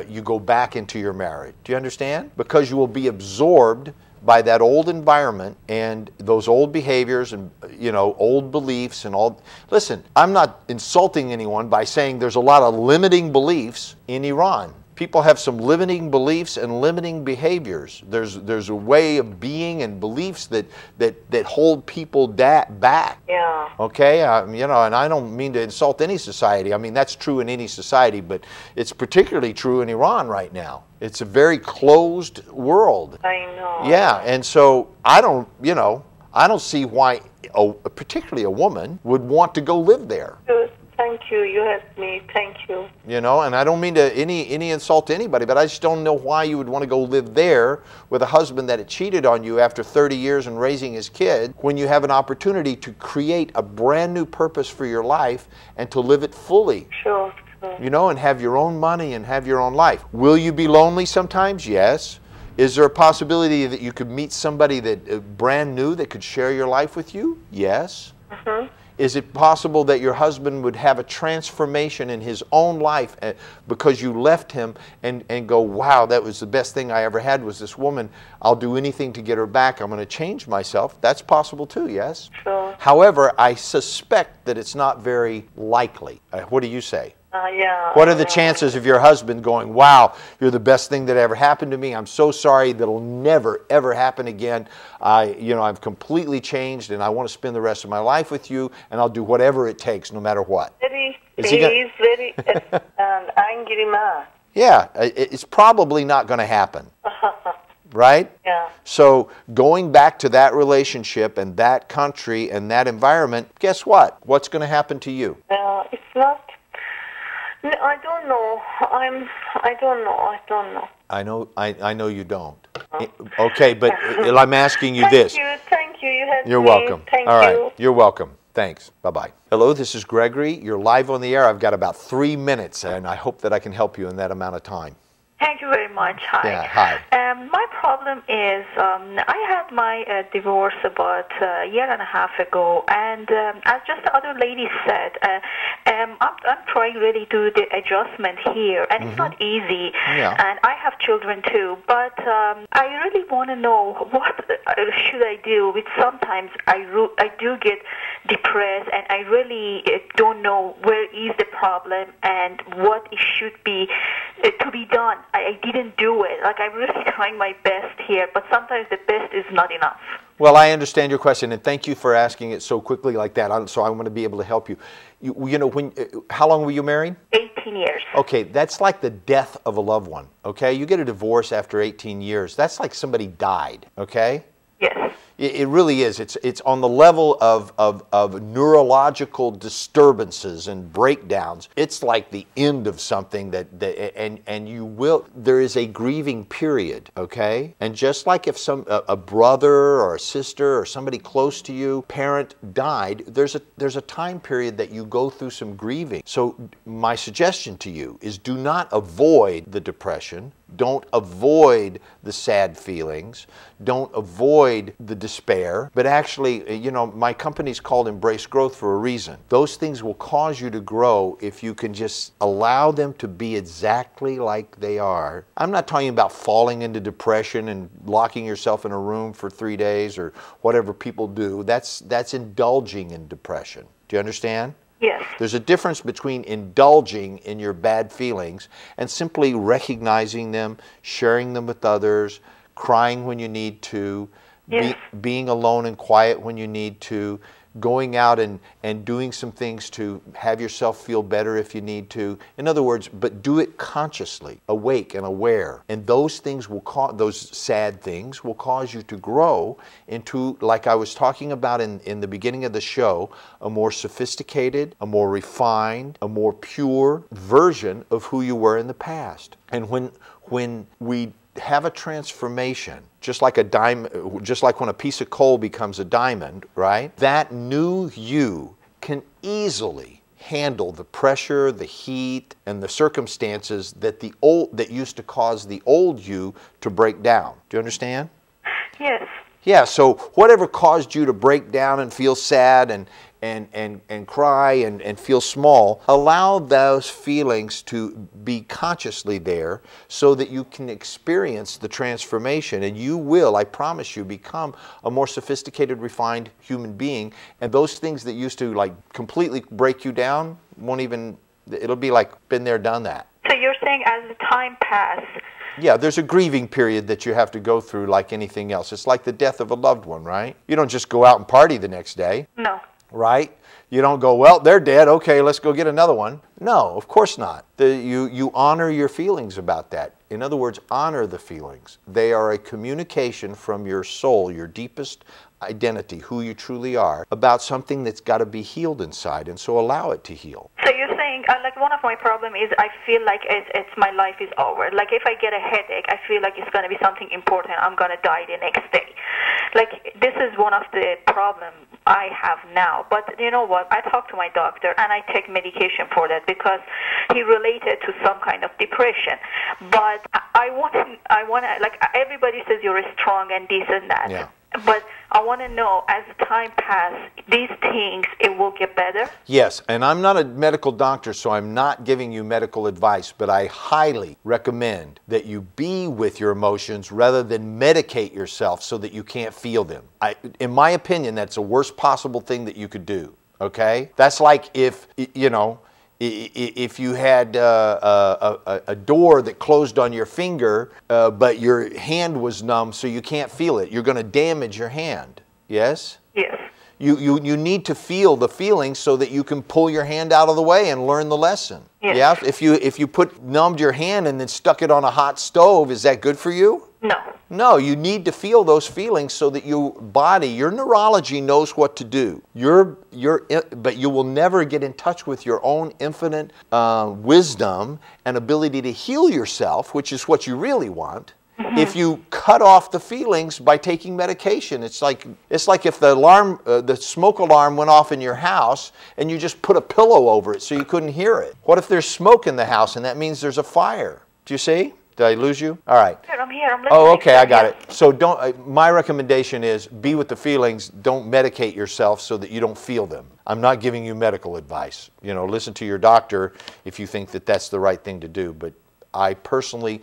you go back into your marriage. Do you understand? Because you will be absorbed by that old environment and those old behaviors and, you know, old beliefs and all. Listen, I'm not insulting anyone by saying there's a lot of limiting beliefs in Iran. People have some limiting beliefs and limiting behaviors. There's a way of being and beliefs that hold people back. Yeah. Okay, you know, and I don't mean to insult any society. I mean, that's true in any society, but it's particularly true in Iran right now. It's a very closed world. I know. Yeah, and so I don't see why, particularly a woman, would want to go live there. Good. Thank you. You helped me. Thank you. You know, and I don't mean to any insult to anybody, but I just don't know why you would want to go live there with a husband that had cheated on you after 30 years and raising his kid, when you have an opportunity to create a brand new purpose for your life and to live it fully. Sure. You know, and have your own money and have your own life. Will you be lonely sometimes? Yes. Is there a possibility that you could meet somebody that brand new that could share your life with you? Yes. Mm-hmm. Is it possible that your husband would have a transformation in his own life because you left him and go, wow, that was the best thing I ever had was this woman. I'll do anything to get her back. I'm going to change myself. That's possible too, yes? Sure. However, I suspect that it's not very likely. What do you say? Yeah. What are the chances of your husband going, wow, you're the best thing that ever happened to me. I'm so sorry, that'll never, ever happen again. I've completely changed and I want to spend the rest of my life with you and I'll do whatever it takes, no matter what. He's very angry man. Yeah, it's probably not going to happen. Right? Yeah. So going back to that relationship and that country and that environment, guess what? What's going to happen to you? It's not. I don't know. I don't know. I know you don't. Okay, but I'm asking you this. Thank you. You helped me. You're welcome. Thank All you. right. You're welcome. Thanks. Bye-bye. Hello, this is Gregory. You're live on the air. I've got about 3 minutes, and I hope that I can help you in that amount of time. Thank you very much. Hi. Yeah, hi. My problem is I had my divorce about a year and a half ago, and as just the other lady said, I'm trying really to do the adjustment here, and it's not easy. Yeah. And I have children too, but I really want to know what should I do. With sometimes I do get depressed, and I really don't know where is the problem and what it should be to be done. I didn't do it. Like, I'm really trying my best here, but sometimes the best is not enough. Well, I understand your question, and thank you for asking it so quickly like that. So I want to be able to help you. You know, how long were you married? 18 years. Okay, that's like the death of a loved one, okay? You get a divorce after 18 years. That's like somebody died, okay? Yes. It really is. It's on the level of neurological disturbances and breakdowns. It's like the end of something and you will. There is a grieving period, okay? And just like if a brother or a sister or somebody close to you, parent died, there's a time period that you go through some grieving. So my suggestion to you is do not avoid the depression. Don't avoid the sad feelings. Don't avoid the despair. But actually, you know, my company's called Embrace Growth for a reason. Those things will cause you to grow if you can just allow them to be exactly like they are. I'm not talking about falling into depression and locking yourself in a room for 3 days or whatever people do. That's indulging in depression. Do you understand? Yes. There's a difference between indulging in your bad feelings and simply recognizing them, sharing them with others, crying when you need to, Yes. being alone and quiet when you need to, going out and doing some things to have yourself feel better if you need to. In other words, but do it consciously, awake and aware. And those things will cause, those sad things will cause you to grow into, like I was talking about in the beginning of the show, a more sophisticated, a more refined, a more pure version of who you were in the past. And when we have a transformation, just like a diamond, just like when a piece of coal becomes a diamond, right? That new you can easily handle the pressure, the heat, and the circumstances that that used to cause the old you to break down. Do you understand? Yes. Yeah, so whatever caused you to break down and feel sad and cry and feel small, allow those feelings to be consciously there so that you can experience the transformation, and you will, I promise you, become a more sophisticated, refined human being, and those things that used to like completely break you down won't even, it'll be like been there, done that. So you're saying as the time passes, yeah, there's a grieving period that you have to go through like anything else. It's like the death of a loved one, right? You don't just go out and party the next day. No. Right? You don't go, well, they're dead, okay, let's go get another one. No, of course not. You honor your feelings about that. In other words, honor the feelings. They are a communication from your soul, your deepest identity, who you truly are, about something that's got to be healed inside, and so allow it to heal. So you're saying, like one of my problem is I feel like it's my life is over. Like if I get a headache, I feel like it's going to be something important. I'm going to die the next day. Like this is one of the problems I have now. But you know what? I talked to my doctor and I take medication for that because he related to some kind of depression. But I want to, like everybody says you're strong and this and that. Yeah. But I want to know, as time passes, these things, it will get better? Yes, and I'm not a medical doctor, so I'm not giving you medical advice, but I highly recommend that you be with your emotions rather than medicate yourself so that you can't feel them. In my opinion, that's the worst possible thing that you could do, okay? That's like if, you know, if you had a door that closed on your finger, but your hand was numb so you can't feel it, you're going to damage your hand. Yes? Yes. You need to feel the feelings so that you can pull your hand out of the way and learn the lesson. Yes. Yeah? If you numbed your hand and then stuck it on a hot stove, is that good for you? No. No, you need to feel those feelings so that your body, your neurology knows what to do. But you will never get in touch with your own infinite wisdom and ability to heal yourself, which is what you really want, if you cut off the feelings by taking medication. It's like if the smoke alarm went off in your house and you just put a pillow over it so you couldn't hear it. What if there's smoke in the house and that means there's a fire? Do you see? Did I lose you? All right. I'm here. I'm listening. Oh, okay, I got it. So my recommendation is be with the feelings. Don't medicate yourself so that you don't feel them. I'm not giving you medical advice. You know, listen to your doctor if you think that that's the right thing to do. But I personally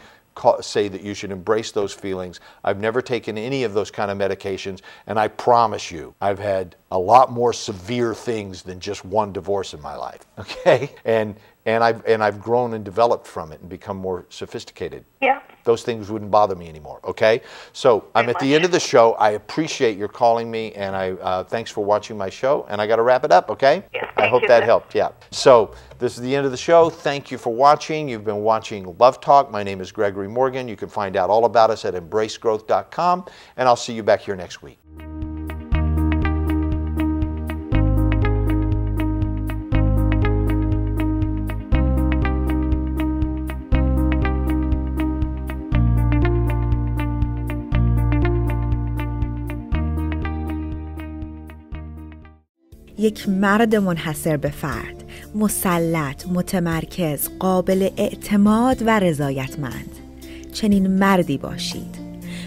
say that you should embrace those feelings. I've never taken any of those kind of medications, and I promise you, I've had a lot more severe things than just one divorce in my life. Okay, and I've grown and developed from it and become more sophisticated. Yeah. Those things wouldn't bother me anymore. Okay, so I'm at the end of the show. I appreciate your calling me, and I thanks for watching my show. And I got to wrap it up. Okay. Yes, I hope that helped. Yeah. So this is the end of the show. Thank you for watching. You've been watching Love Talk. My name is Gregory Morgan. You can find out all about us at embracegrowth.com, and I'll see you back here next week. یک مرد منحصر به فرد، مسلط، متمرکز، قابل اعتماد و رضایتمند. چنین مردی باشید.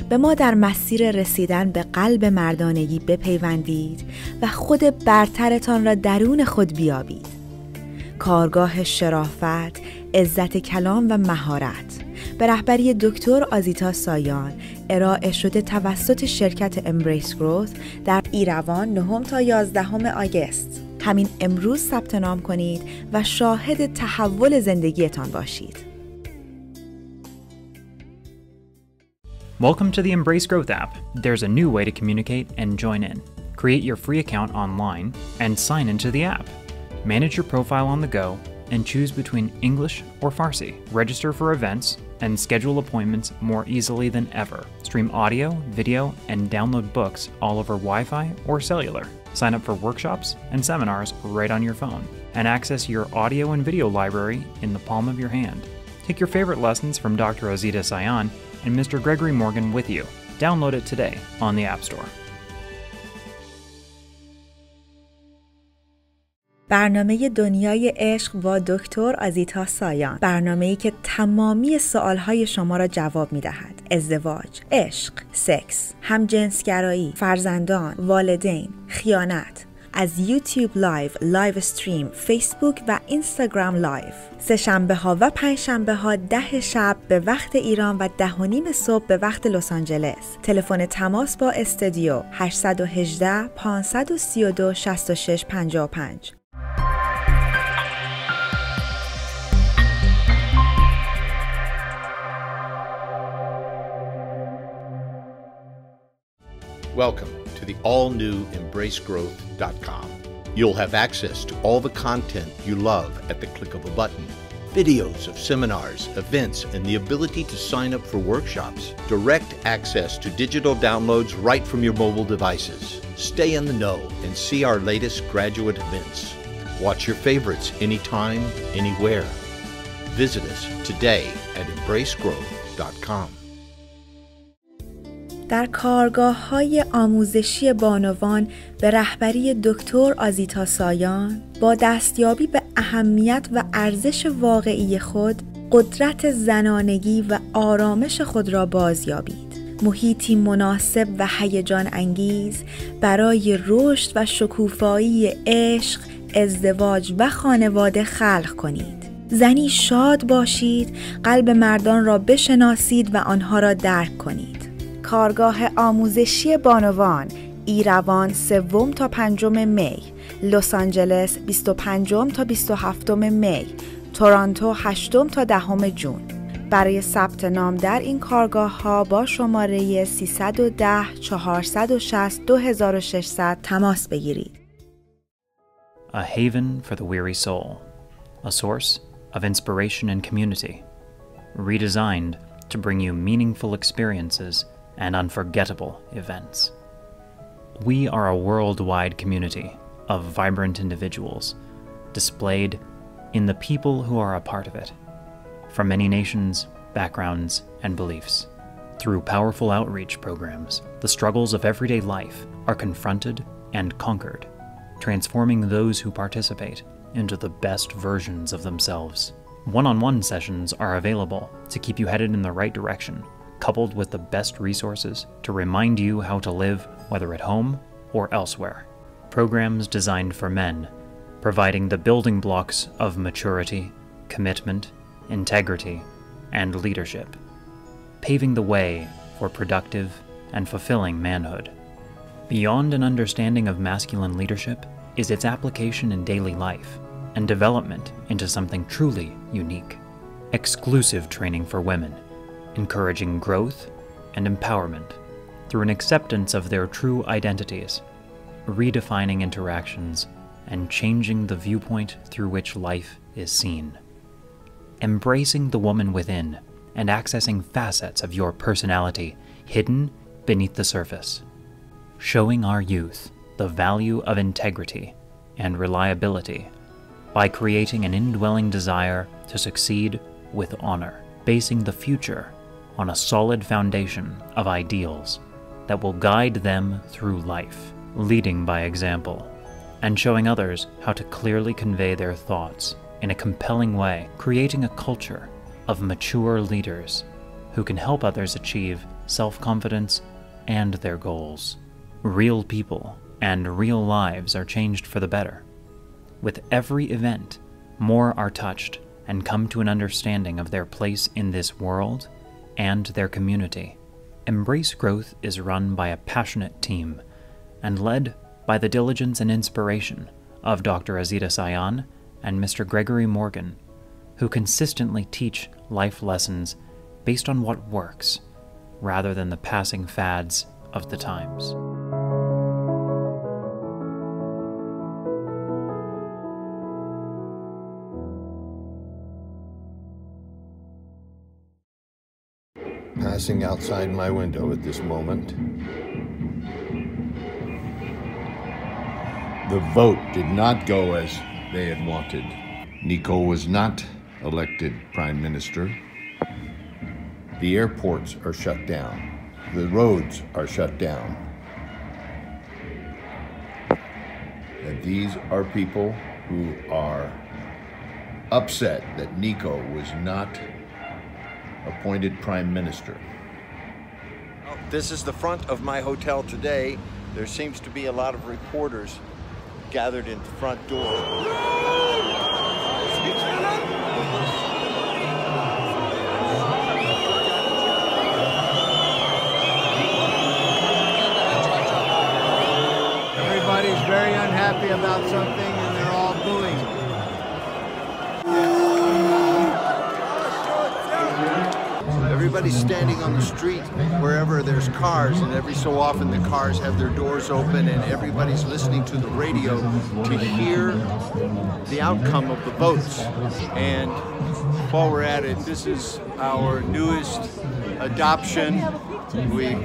به ما در مسیر رسیدن به قلب مردانگی بپیوندید و خود برترتان را درون خود بیابید. کارگاه شرافت، عزت کلام و مهارت به رهبری دکتر آزیتا سایان ارائه شده توسط شرکت امبریس گروث در ایروان 9 تا 11 آگوست. همین امروز ثبت نام کنید و شاهد تحول زندگیتان باشید. Welcome to the Embrace Growth app. There's a new way to communicate and join in. Create your free account online and sign into the app. Manage your profile on the go and choose between English or Farsi. Register for events and schedule appointments more easily than ever. Stream audio, video, and download books all over Wi-Fi or cellular. Sign up for workshops and seminars right on your phone. And access your audio and video library in the palm of your hand. Take your favorite lessons from Dr. Azita Sayan and Mr. Gregory Morgan with you. Download it today on the App Store. برنامه دنیای عشق با دکتر آزیتا سایان، برنامه‌ای که تمامی سوالهای شما را جواب می‌دهد. ازدواج، عشق، سکس، همجنسگرایی، فرزندان، والدین، خیانت. از یوتیوب لایو استریم، فیسبوک و اینستاگرام لایو. سه شنبه ها و پنج شنبه ها 10 شب به وقت ایران و 10:30 صبح به وقت لس آنجلس. تلفن تماس با استودیو 818 532 6655. Welcome to the all-new EmbraceGrowth.com. You'll have access to all the content you love at the click of a button. Videos of seminars, events, and the ability to sign up for workshops. Direct access to digital downloads right from your mobile devices. Stay in the know and see our latest graduate events. Watch your favorites anytime, anywhere. Visit us today at EmbraceGrowth.com. در کارگاه‌های آموزشی بانوان به رهبری دکتر آزیتا سایان با دستیابی به اهمیت و ارزش واقعی خود، قدرت زنانگی و آرامش خود را بازیابید. محیطی مناسب و هیجان انگیز برای رشد و شکوفایی عشق، ازدواج و خانواده خلق کنید. زنی شاد باشید، قلب مردان را بشناسید و آنها را درک کنید. کارگاه آموزشی بانوان، ایروان 3 تا 5 می، لس آنجلس 25 تا 27 می، تورنتو 8 تا 10 جون. برای ثبت نام در این کارگاه ها با شماره 310 460 2600 تماس بگیرید. A haven for the weary soul. A source of inspiration and community. Redesigned to bring you meaningful experiences and unforgettable events. We are a worldwide community of vibrant individuals, displayed in the people who are a part of it, from many nations, backgrounds, and beliefs. Through powerful outreach programs, the struggles of everyday life are confronted and conquered, transforming those who participate into the best versions of themselves. One-on-one sessions are available to keep you headed in the right direction, coupled with the best resources to remind you how to live, whether at home or elsewhere. Programs designed for men, providing the building blocks of maturity, commitment, integrity, and leadership, paving the way for productive and fulfilling manhood. Beyond an understanding of masculine leadership is its application in daily life and development into something truly unique. Exclusive training for women, encouraging growth and empowerment through an acceptance of their true identities, redefining interactions, and changing the viewpoint through which life is seen. Embracing the woman within and accessing facets of your personality hidden beneath the surface. Showing our youth the value of integrity and reliability by creating an indwelling desire to succeed with honor, basing the future on a solid foundation of ideals that will guide them through life, leading by example, and showing others how to clearly convey their thoughts in a compelling way, creating a culture of mature leaders who can help others achieve self-confidence and their goals. Real people and real lives are changed for the better. With every event, more are touched and come to an understanding of their place in this world and their community. Embrace Growth is run by a passionate team and led by the diligence and inspiration of Dr. Azita Sayan and Mr. Gregory Morgan, who consistently teach life lessons based on what works, rather than the passing fads of the times. Passing outside my window at this moment. The vote did not go as they had wanted. Nico was not elected prime minister. The airports are shut down. The roads are shut down. And these are people who are upset that Nico was not appointed prime minister. This is the front of my hotel today. There seems to be a lot of reporters gathered in the front door. Everybody's very unhappy about something and they're all booing. Everybody's standing on the street wherever there's cars, and every so often the cars have their doors open and everybody's listening to the radio to hear the outcome of the votes. And while we're at it, this is our newest adoption. We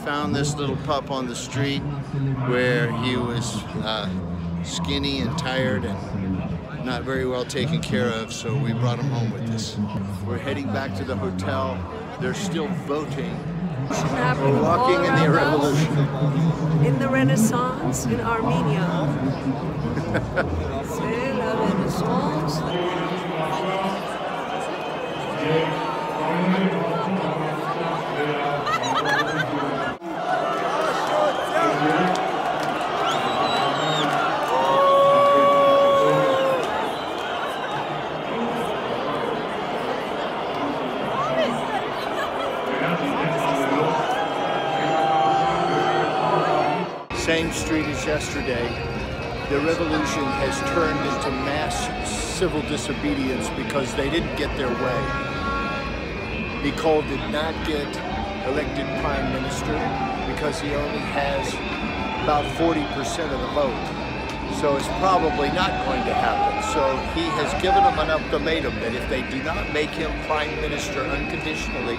found this little pup on the street where he was skinny and tired and not very well taken care of, so we brought him home with us. We're heading back to the hotel. They're still voting. We're walking in the revolution. In the Renaissance in Armenia. C'est la Renaissance. Same street as yesterday. The revolution has turned into mass civil disobedience because they didn't get their way. Nicole did not get elected prime minister because he only has about 40% of the vote. So it's probably not going to happen. So he has given them an ultimatum that if they do not make him prime minister unconditionally,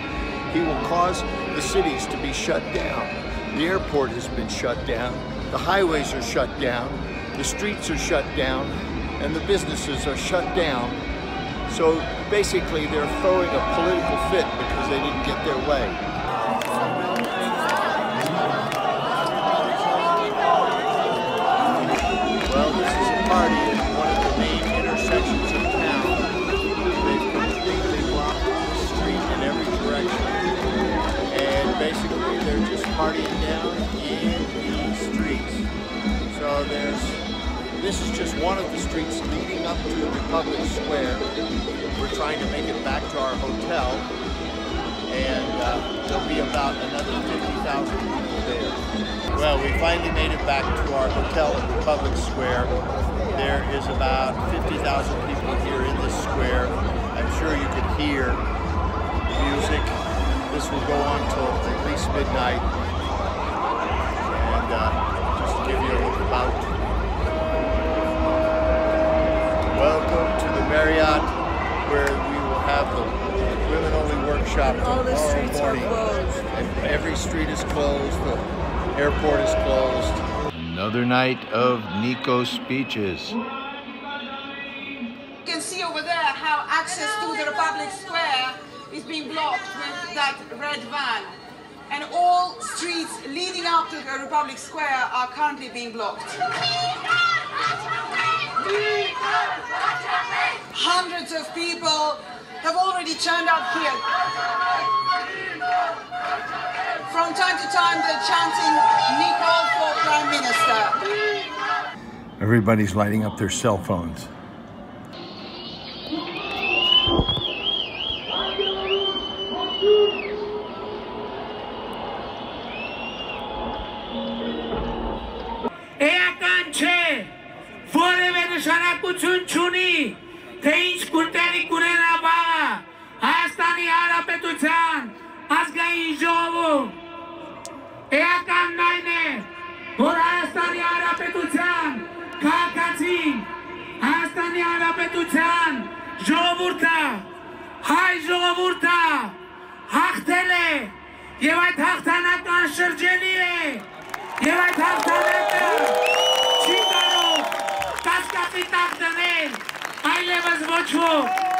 he will cause the cities to be shut down. The airport has been shut down, the highways are shut down, the streets are shut down, and the businesses are shut down. So basically they're throwing a political fit because they didn't get their way. Well, this is a party at one of the main intersections of town. They've completely blocked the street in every direction. And basically they're just partying down in the streets. So this is just one of the streets leading up to Republic Square. We're trying to make it back to our hotel, and there'll be about another 50,000 people there. Well, we finally made it back to our hotel at Republic Square. There is about 50,000 people here in this square. I'm sure you can hear the music. This will go on till at least midnight. And just to give you a look about. Welcome to the Marriott, where we will have the women-only workshop All the streets tomorrow morning. are closed. And every street is closed. The airport is closed. Another night of Nico's speeches. You can see over there how access to the Republic Square is being blocked with that red van. And all streets leading up to the Republic Square are currently being blocked. Hundreds of people have already turned up here. From time to time they're chanting Nicole for Prime Minister. Everybody's lighting up their cell phones. E accanc'è, fuori իջովում էականն այն է, որ Հայաստանի Հանրապետության քաղաքացին, Հայաստանի Հանրապետության ժողովուրդը, հայ ժողովուրդը հաղթել է եւ այդ հաղթանական շրջելի է եւ այդ հաղթանակը չի կարող կասկածի տակ դնել այլևս ոչ ոք